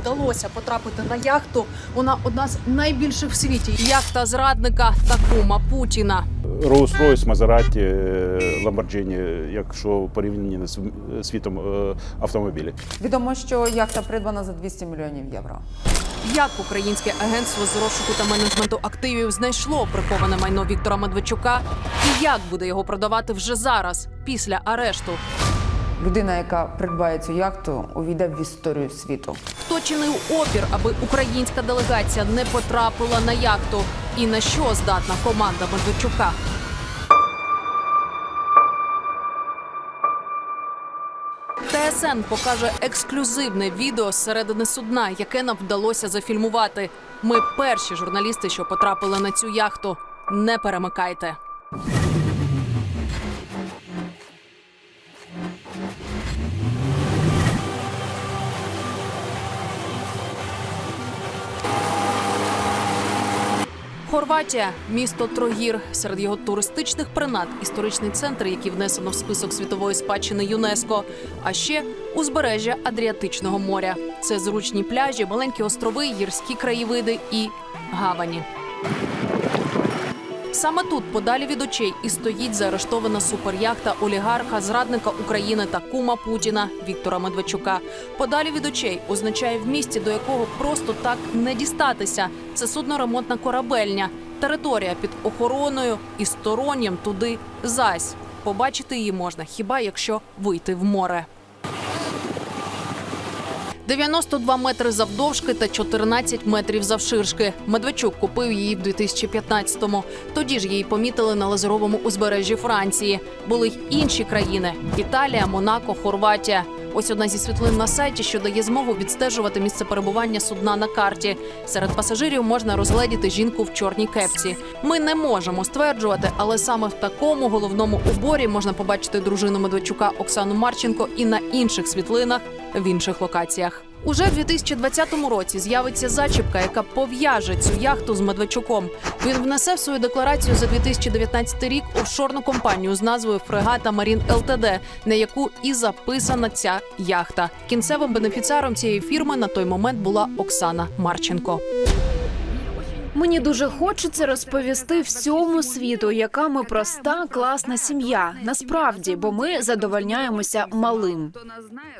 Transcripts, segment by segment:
вдалося потрапити на яхту. Вона одна з найбільших в світі. Яхта зрадника та кума Путіна. Rolls-Royce, Maserati, Lamborghini, якщо порівняно з світом автомобілів. Відомо, що яхта придбана за 200 мільйонів євро. Як українське агентство з розшуку та менеджменту активів знайшло приховане майно Віктора Медведчука і як буде його продавати вже зараз, після арешту? Людина, яка придбає цю яхту, увійде в історію світу. Хто чинив опір, аби українська делегація не потрапила на яхту? І на що здатна команда Медведчука? ТСН покаже ексклюзивне відео з середини судна, яке нам вдалося зафільмувати. Ми перші журналісти, що потрапили на цю яхту. Не перемикайте. Хорватія – місто Трогір. Серед його туристичних принад – історичний центр, який внесено в список світової спадщини ЮНЕСКО. А ще узбережжя Адріатичного моря. Це зручні пляжі, маленькі острови, гірські краєвиди і гавані. Саме тут, подалі від очей, і стоїть заарештована суперяхта олігарха, зрадника України та кума Путіна Віктора Медведчука. Подалі від очей означає в місті, до якого просто так не дістатися. Це судноремонтна корабельня. Територія під охороною і стороннім туди зась. Побачити її можна хіба якщо вийти в море. 92 метри завдовжки та 14 метрів завширшки. Медведчук купив її в 2015-му. Тоді ж її помітили на лазуровому узбережжі Франції. Були й інші країни – Італія, Монако, Хорватія. Ось одна зі світлин на сайті, що дає змогу відстежувати місце перебування судна на карті. Серед пасажирів можна розгледіти жінку в чорній кепці. Ми не можемо стверджувати, але саме в такому головному уборі можна побачити дружину Медведчука Оксану Марченко і на інших світлинах в інших локаціях. Уже в 2020 році з'явиться зачіпка, яка пов'яже цю яхту з Медведчуком. Він внесе в свою декларацію за 2019 рік офшорну компанію з назвою «Фрегата Марін ЛТД», на яку і записана ця яхта. Кінцевим бенефіціаром цієї фірми на той момент була Оксана Марченко. Мені дуже хочеться розповісти всьому світу, яка ми проста, класна сім'я. Насправді, бо ми задовольняємося малим.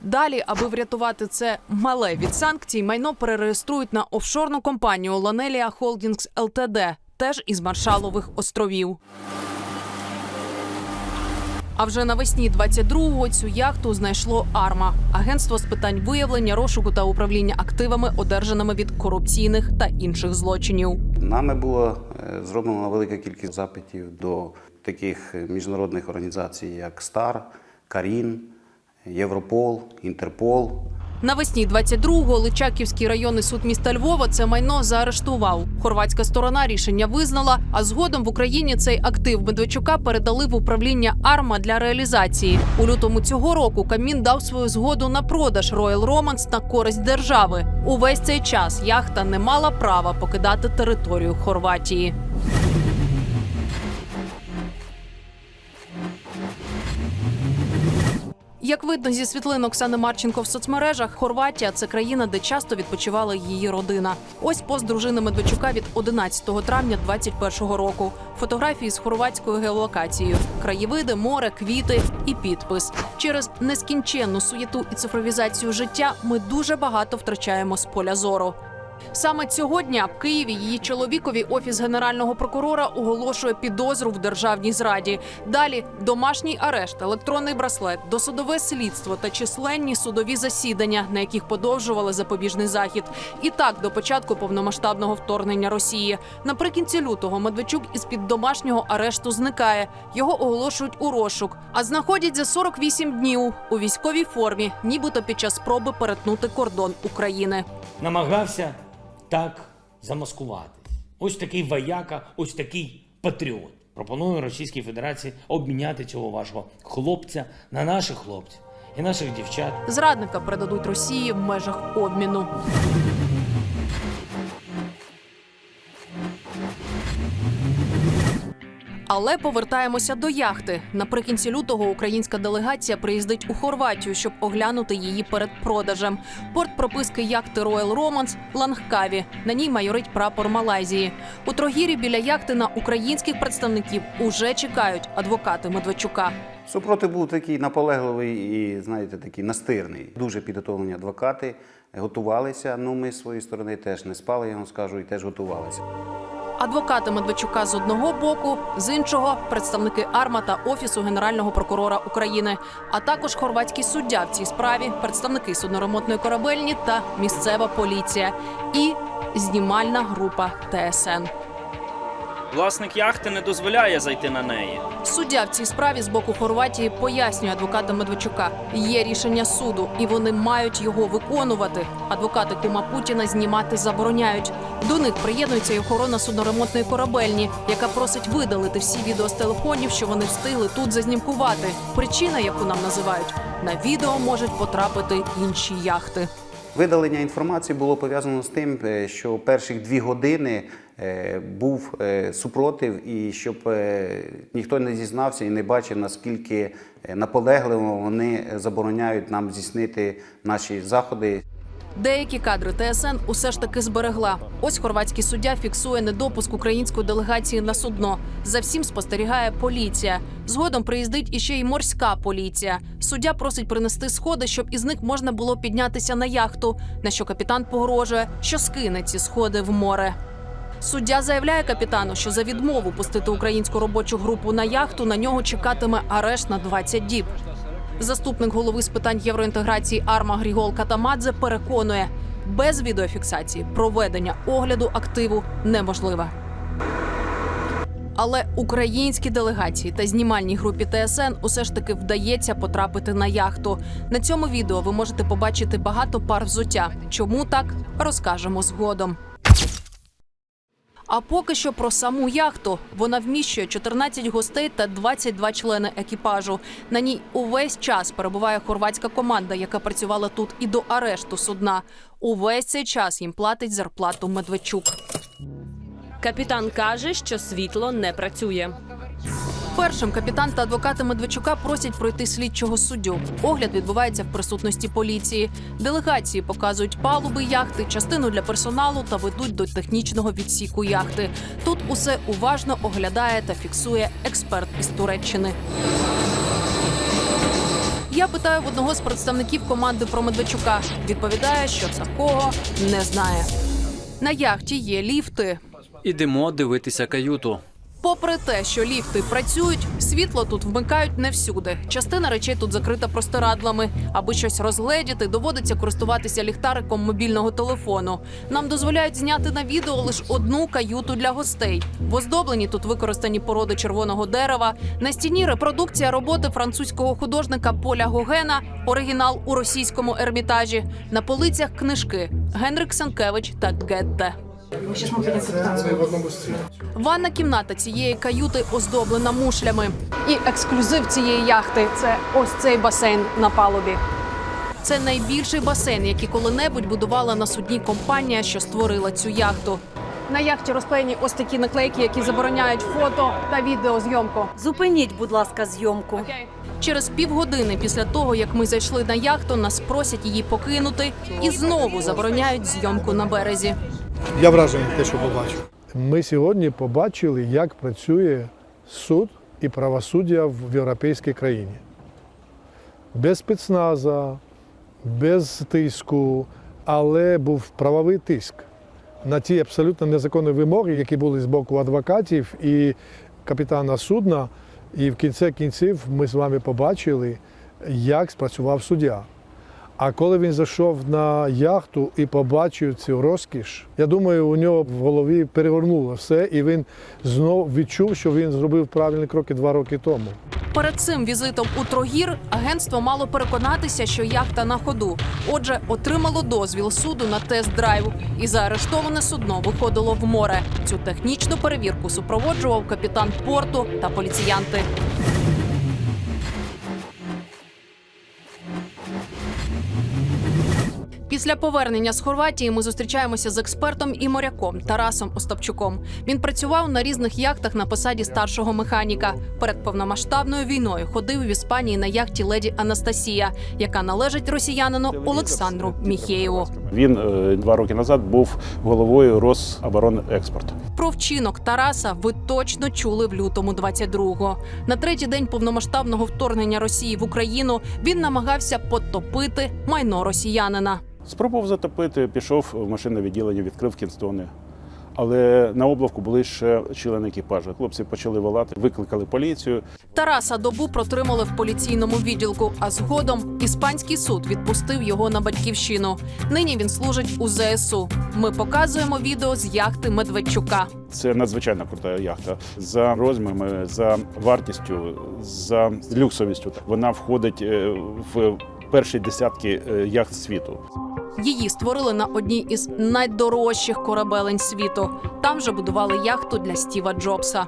Далі, аби врятувати це мале від санкцій, майно перереєструють на офшорну компанію «Ланелія Холдінгс ЛТД», теж із Маршалових островів. А вже навесні 22-го цю яхту знайшло АРМА – агентство з питань виявлення, розшуку та управління активами, одержаними від корупційних та інших злочинів. Нами було зроблено велика кількість запитів до таких міжнародних організацій, як СТАР, Карін, Європол, Інтерпол. Навесні 22-го Личаківський районний суд міста Львова це майно заарештував. Хорватська сторона рішення визнала, а згодом в Україні цей актив Медведчука передали в управління АРМА для реалізації. У лютому цього року Кабмін дав свою згоду на продаж Royal Romance на користь держави. Увесь цей час яхта не мала права покидати територію Хорватії. Як видно зі світлин Оксани Марченко в соцмережах, Хорватія – це країна, де часто відпочивала її родина. Ось пост дружини Медведчука від 11 травня 2021 року. Фотографії з хорватською геолокацією. Краєвиди, море, квіти і підпис. Через нескінченну суєту і цифровізацію життя ми дуже багато втрачаємо з поля зору. Саме цього дня в Києві її чоловікові Офіс Генерального прокурора оголошує підозру в державній зраді. Далі – домашній арешт, електронний браслет, досудове слідство та численні судові засідання, на яких подовжували запобіжний захід. І так до початку повномасштабного вторгнення Росії. Наприкінці лютого Медведчук із-під домашнього арешту зникає. Його оголошують у розшук. А знаходять за 48 днів у військовій формі, нібито під час спроби перетнути кордон України. Намагався так замаскуватись. Ось такий вояка, ось такий патріот. Пропоную Російській Федерації обміняти цього вашого хлопця на наших хлопців і наших дівчат. Зрадника передадуть Росії в межах обміну. Але повертаємося до яхти. Наприкінці лютого українська делегація приїздить у Хорватію, щоб оглянути її перед продажем. Порт прописки яхти Royal Romance – Лангкаві. На ній майорить прапор Малайзії. У Трогірі біля яхти на українських представників уже чекають адвокати Медведчука. Супротив був такий наполегливий і, знаєте, такий настирний. Дуже підготовлені адвокати, готувалися. Ну, ми з своєї сторони теж не спали, я вам скажу, і теж готувалися. Адвокати Медведчука з одного боку, з іншого – представники АРМА та Офісу Генерального прокурора України, а також хорватський суддя в цій справі, представники судноремонтної корабельні та місцева поліція і знімальна група ТСН. Власник яхти не дозволяє зайти на неї. Суддя в цій справі з боку Хорватії пояснює адвокатам Медведчука. Є рішення суду, і вони мають його виконувати. Адвокати кума Путіна знімати забороняють. До них приєднується й охорона судноремонтної корабельні, яка просить видалити всі відео з телефонів, що вони встигли тут зазнімкувати. Причина, яку нам називають – на відео можуть потрапити інші яхти. Видалення інформації було пов'язано з тим, що перших 2 години був супротив, і щоб ніхто не зізнався і не бачив, наскільки наполегливо вони забороняють нам здійснити наші заходи. Деякі кадри ТСН усе ж таки зберегла. Ось хорватський суддя фіксує недопуск української делегації на судно. За всім спостерігає поліція. Згодом приїздить іще й морська поліція. Суддя просить принести сходи, щоб із них можна було піднятися на яхту, на що капітан погрожує, що скине ці сходи в море. Суддя заявляє капітану, що за відмову пустити українську робочу групу на яхту на нього чекатиме арешт на 20 діб. Заступник голови з питань євроінтеграції АРМА Грігол Катамадзе переконує, без відеофіксації проведення огляду активу неможливе. Але українській делегації та знімальній групі ТСН усе ж таки вдається потрапити на яхту. На цьому відео ви можете побачити багато пар взуття. Чому так, розкажемо згодом. А поки що про саму яхту. Вона вміщує 14 гостей та 22 члени екіпажу. На ній увесь час перебуває хорватська команда, яка працювала тут і до арешту судна. Увесь цей час їм платить зарплату Медведчук. Капітан каже, що світло не працює. Першим капітан та адвокати Медведчука просять пройти слідчого суддю. Огляд відбувається в присутності поліції. Делегації показують палуби яхти, частину для персоналу та ведуть до технічного відсіку яхти. Тут усе уважно оглядає та фіксує експерт із Туреччини. Я питаю в одного з представників команди про Медведчука. Відповідає, що такого не знає. На яхті є ліфти. Ідемо дивитися каюту. Попри те, що ліфти працюють, світло тут вмикають не всюди. Частина речей тут закрита простирадлами. Аби щось розгледіти, доводиться користуватися ліхтариком мобільного телефону. Нам дозволяють зняти на відео лише одну каюту для гостей. В оздобленні тут використані породи червоного дерева. На стіні репродукція роботи французького художника Поля Гогена, оригінал у російському Ермітажі. На полицях книжки Генрик Сенкевич та Гетте. Ванна кімната цієї каюти оздоблена мушлями. І ексклюзив цієї яхти – це ось цей басейн на палубі. Це найбільший басейн, який коли-небудь будувала на судні компанія, що створила цю яхту. На яхті розклеєні ось такі наклейки, які забороняють фото та відеозйомку. Зупиніть, будь ласка, зйомку. Через півгодини після того, як ми зайшли на яхту, нас просять її покинути і знову забороняють зйомку на березі. Я вражений те, що побачив. Ми сьогодні побачили, як працює суд і правосуддя в європейській країні. Без спецназу, без тиску, але був правовий тиск на ті абсолютно незаконні вимоги, які були з боку адвокатів і капітана судна. І в кінці кінців ми з вами побачили, як спрацював суддя. А коли він зайшов на яхту і побачив цю розкіш, я думаю, у нього в голові перевернуло все, і він знову відчув, що він зробив правильні кроки 2 роки тому. Перед цим візитом у Трогір агентство мало переконатися, що яхта на ходу. Отже, отримало дозвіл суду на тест-драйв. І заарештоване судно виходило в море. Цю технічну перевірку супроводжував капітан порту та поліціянти. Після повернення з Хорватії ми зустрічаємося з експертом і моряком Тарасом Остапчуком. Він працював на різних яхтах на посаді старшого механіка. Перед повномасштабною війною ходив в Іспанії на яхті «Леді Анастасія», яка належить росіянину Олександру Міхеєву. Він 2 роки назад був головою Рособоронекспорт. Про вчинок Тараса ви точно чули в лютому 22-го. На третій день повномасштабного вторгнення Росії в Україну він намагався потопити майно росіянина. Спробував затопити, пішов в машинне відділення, відкрив кінстони. Але на облавку були ще члени екіпажу. Хлопці почали волати, викликали поліцію. Тараса добу протримали в поліційному відділку, а згодом іспанський суд відпустив його на батьківщину. Нині він служить у ЗСУ. Ми показуємо відео з яхти Медведчука. Це надзвичайно крута яхта. За розмірами, за вартістю, за люксовістю. Вона входить в перші десятки яхт світу. Її створили на одній із найдорожчих корабелень світу. Там же будували яхту для Стіва Джобса.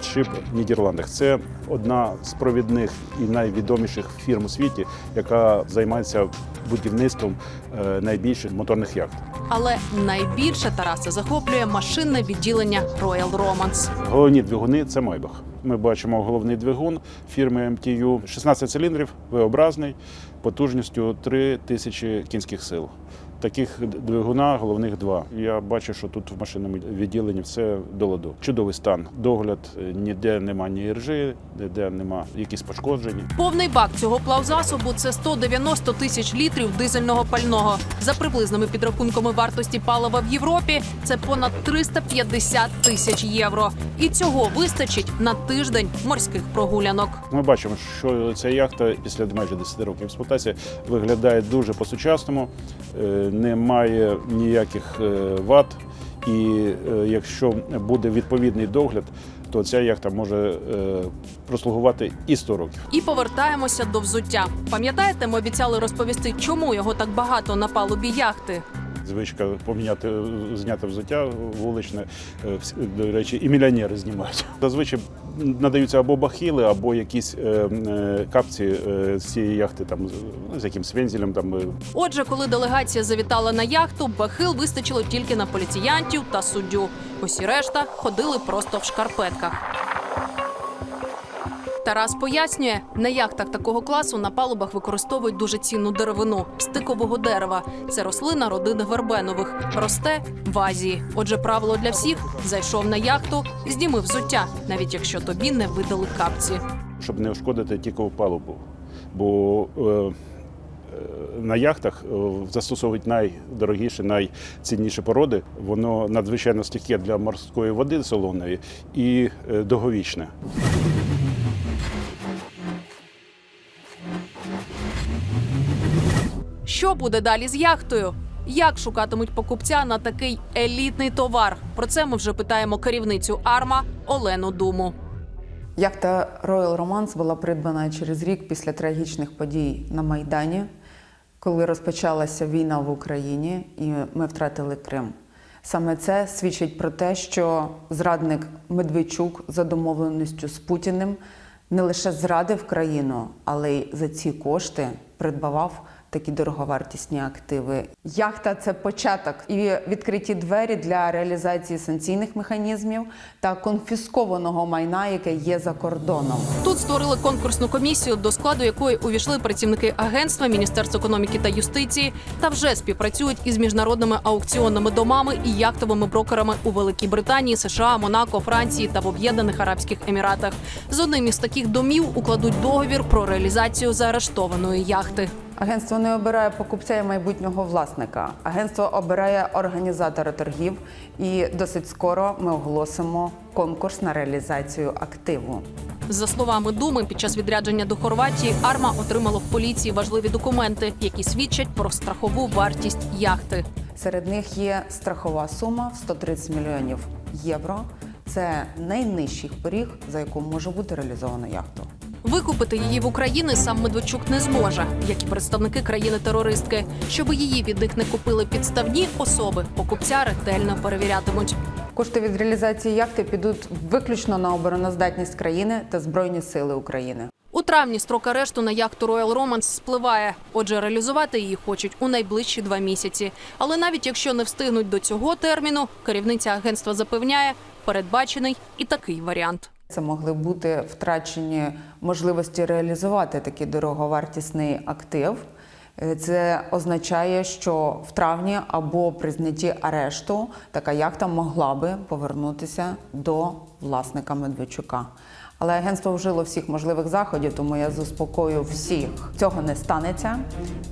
Шип в Нідерландах – це одна з провідних і найвідоміших фірм у світі, яка займається будівництвом найбільших моторних яхт. Але найбільше Тараса захоплює машинне відділення Royal Romance. Головні двигуни – це Майбах. Ми бачимо головний двигун фірми MTU, 16 циліндрів, V-образний, потужністю 3000 кінських сил. Таких двигуна головних 2. Я бачу, що тут в машинному відділенні все до ладу. Чудовий стан. Догляд, ніде нема ні іржі, ніде нема якісь пошкоджені. Повний бак цього плавзасобу – це 190 тисяч літрів дизельного пального. За приблизними підрахунками вартості палива в Європі – це понад 350 тисяч євро. І цього вистачить на тиждень морських прогулянок. Ми бачимо, що ця яхта після майже 10 років експлуатації виглядає дуже по-сучасному, немає ніяких вад. І якщо буде відповідний догляд, то ця яхта може прослугувати і 100 років. І повертаємося до взуття. Пам'ятаєте, ми обіцяли розповісти, чому його так багато на палубі яхти? Звичка зняти взуття вуличне, до речі, і мільйонери знімають. Зазвичай надаються або бахіли, або якісь капці з цієї яхти, там, з якимсь вензелем. Отже, коли делегація завітала на яхту, бахил вистачило тільки на поліціянтів та суддю. Усі решта ходили просто в шкарпетках. Тарас пояснює, на яхтах такого класу на палубах використовують дуже цінну деревину – стикового дерева. Це рослина родини вербенових. Росте в Азії. Отже, правило для всіх – зайшов на яхту, зніми взуття, навіть якщо тобі не видали капці. Щоб не ушкодити тільки палубу. Бо на яхтах застосовують найдорогіші, найцінніші породи. Воно надзвичайно стійке для морської води солоної і довговічне. Що буде далі з яхтою? Як шукатимуть покупця на такий елітний товар? Про це ми вже питаємо керівницю «Арма» Олену Думу. Яхта Royal Romance була придбана через рік після трагічних подій на Майдані, коли розпочалася війна в Україні і ми втратили Крим. Саме це свідчить про те, що зрадник Медведчук за домовленістю з Путіним не лише зрадив країну, але й за ці кошти придбавав такі дороговартісні активи. Яхта – це початок і відкриті двері для реалізації санкційних механізмів та конфіскованого майна, яке є за кордоном. Тут створили конкурсну комісію, до складу якої увійшли працівники агентства, Міністерства економіки та юстиції та вже співпрацюють із міжнародними аукціонними домами і яхтовими брокерами у Великій Британії, США, Монако, Франції та в Об'єднаних Арабських Еміратах. З одним із таких домів укладуть договір про реалізацію заарештованої яхти. Агентство не обирає покупця і майбутнього власника. Агентство обирає організатора торгів і досить скоро ми оголосимо конкурс на реалізацію активу. За словами Думи, під час відрядження до Хорватії «Арма» отримала в поліції важливі документи, які свідчать про страхову вартість яхти. Серед них є страхова сума в 130 мільйонів євро. Це найнижчий поріг, за яку може бути реалізована яхта. Викупити її в Україні сам Медведчук не зможе, як і представники країни-терористки. Щоби її від них не купили підставні особи, покупця ретельно перевірятимуть. Кошти від реалізації яхти підуть виключно на обороноздатність країни та Збройні сили України. У У травні строк арешту на яхту Royal Romance спливає. Отже, реалізувати її хочуть у найближчі 2 місяці. Але навіть якщо не встигнуть до цього терміну, керівниця агентства запевняє, передбачений і такий варіант. Це могли бути втрачені можливості реалізувати такий дороговартісний актив. Це означає, що в травні або при знятті арешту така яхта могла би повернутися до власника Медведчука. Але агентство вжило всіх можливих заходів, тому я заспокоюю всіх. Цього не станеться.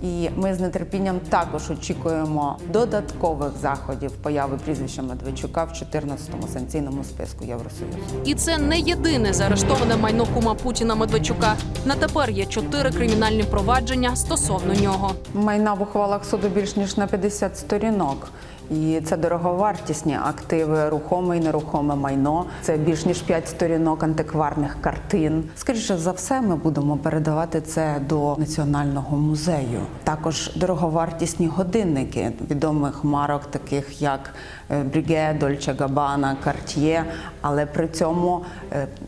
І ми з нетерпінням також очікуємо додаткових заходів появи прізвища Медведчука в 14-му санкційному списку Євросоюзу. І це не єдине заарештоване майно кума Путіна Медведчука. На тепер є 4 кримінальні провадження стосовно нього. Майна в ухвалах суду більш ніж на 50 сторінок. І це дороговартісні активи, рухоме і нерухоме майно. Це більш ніж 5 сторінок антикварних картин. Скоріше за все, ми будемо передавати це до Національного музею. Також дороговартісні годинники відомих марок, таких як Breguet, Dolce & Gabbana, Cartier. Але при цьому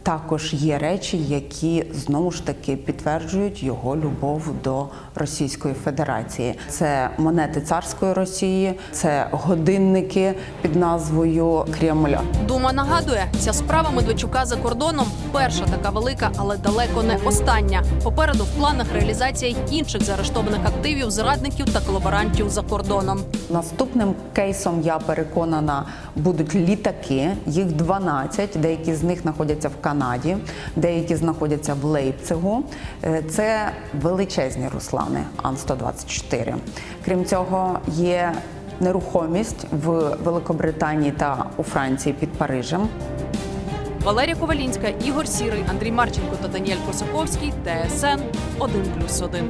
також є речі, які знову ж таки підтверджують його любов до Російської Федерації. Це монети царської Росії, це годинники під назвою Кремль. Дума нагадує, ця справа Медведчука за кордоном перша така велика, але далеко не остання. Попереду в планах реалізація й інших заарештованих активів, зрадників та колаборантів за кордоном. Наступним кейсом, я переконана, будуть літаки. Їх 12, деякі з них знаходяться в Канаді, деякі знаходяться в Лейпцигу. Це величезні Руслани Ан-124. Крім цього, є нерухомість в Великобританії та у Франції під Парижем. Валерія Ковалінська, Ігор Сірий, Андрій Марченко та Даніель Косаковський. ТСН 1+1.